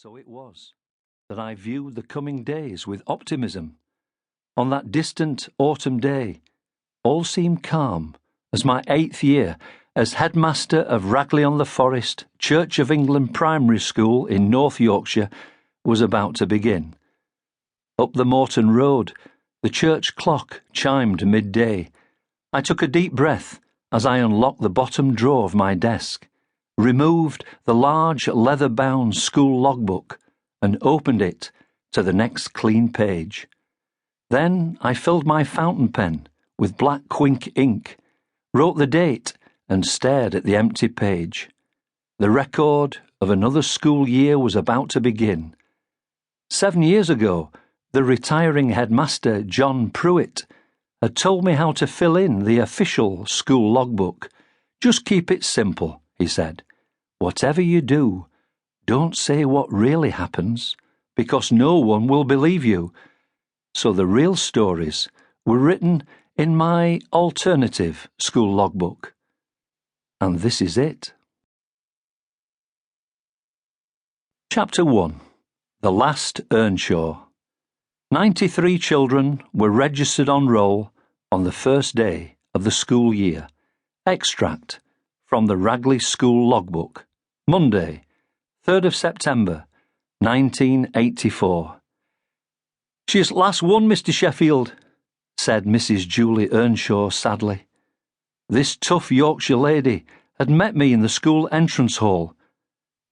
So it was that I viewed the coming days with optimism. On that distant autumn day, all seemed calm as my 8th year as headmaster of Ragley-on-the Forest, Church of England Primary School in North Yorkshire was about to begin. Up the Morton Road, the church clock chimed midday. I took a deep breath as I unlocked the bottom drawer of my desk, removed the large leather-bound school logbook, and opened it to the next clean page. Then I filled my fountain pen with black quink ink, wrote the date, and stared at the empty page. The record of another school year was about to begin. 7 years ago, the retiring headmaster, John Pruitt, had told me how to fill in the official school logbook. Just keep it simple, he said. Whatever you do, don't say what really happens, because no one will believe you. So the real stories were written in my alternative school logbook. And this is it. Chapter 1. The Last Earnshaw. 93 children were registered on roll on the first day of the school year. Extract from the Ragley School Logbook. Monday, 3rd of September, 1984. "She's last one, Mr. Sheffield," said Mrs. Julie Earnshaw sadly. This tough Yorkshire lady had met me in the school entrance hall.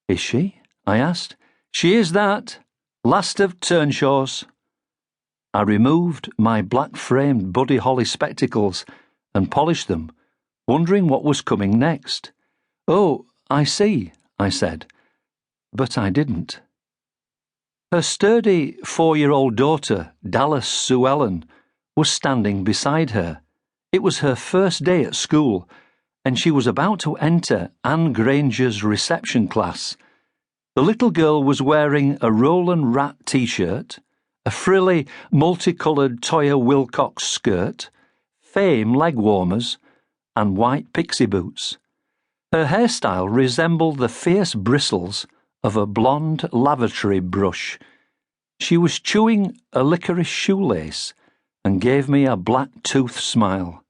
"Is she?" I asked. "She is that. Last of Turnshaws." I removed my black-framed Buddy Holly spectacles and polished them, wondering what was coming next. "Oh, I see," I said, but I didn't. Her sturdy 4-year-old daughter, Dallas Sue Ellen, was standing beside her. It was her first day at school, and she was about to enter Anne Granger's reception class. The little girl was wearing a Roland Rat t-shirt, a frilly, multicoloured Toya Wilcox skirt, Fame leg warmers, and white pixie boots. Her hairstyle resembled the fierce bristles of a blonde lavatory brush. She was chewing a licorice shoelace and gave me a black-toothed smile.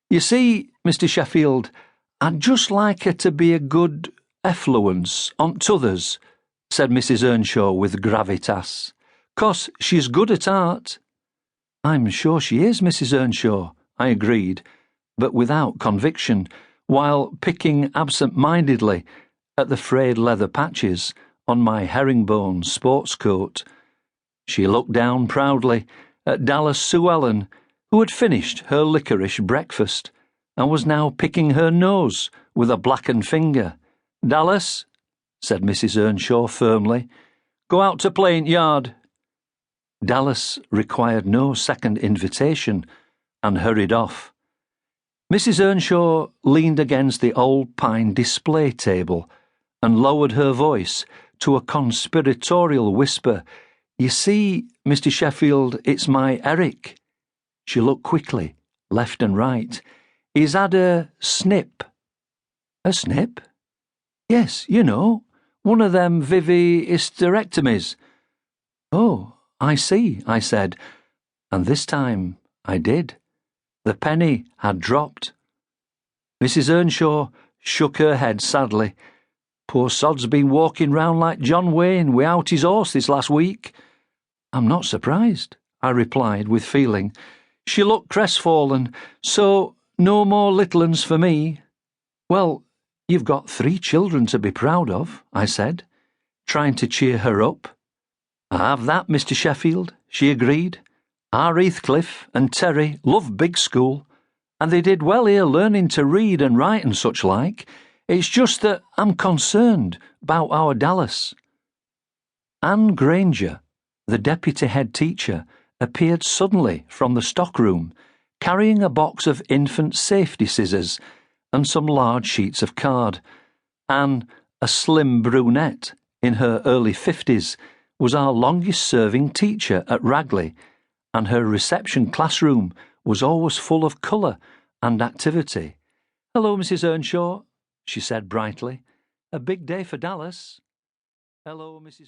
"You see, Mr. Sheffield, I'd just like her to be a good effluence on t'others," said Mrs. Earnshaw with gravitas. "'Cause she's good at art." "I'm sure she is, Mrs. Earnshaw," I agreed, but without conviction, while picking absent-mindedly at the frayed leather patches on my herringbone sports coat. She looked down proudly at Dallas Sue Ellen, who had finished her licorice breakfast and was now picking her nose with a blackened finger. "Dallas," said Mrs. Earnshaw firmly, "go out to play in yard." Dallas required no second invitation and hurried off. Mrs. Earnshaw leaned against the old pine display table and lowered her voice to a conspiratorial whisper. "You see, Mr. Sheffield, it's my Eric." She looked quickly, left and right. "He's had a snip." "A snip?" "Yes, you know, one of them hysterectomies." "Oh, I see," I said, and this time I did. The penny had dropped. Mrs. Earnshaw shook her head sadly. "Poor sod's been walking round like John Wayne without his horse this last week." "I'm not surprised," I replied with feeling. She looked crestfallen. "So, no more little uns for me." "Well, you've got 3 children to be proud of," I said, trying to cheer her up. "I have that, Mr. Sheffield," she agreed. "Our Heathcliff and Terry love big school, and they did well here learning to read and write and such like. It's just that I'm concerned about our Dallas." Anne Granger, the deputy head teacher, appeared suddenly from the stockroom, carrying a box of infant safety scissors and some large sheets of card. Anne, a slim brunette in her early 50s, was our longest-serving teacher at Ragley, and her reception classroom was always full of colour and activity. "Hello, Mrs. Earnshaw," she said brightly. "A big day for Dallas." "Hello, Mrs.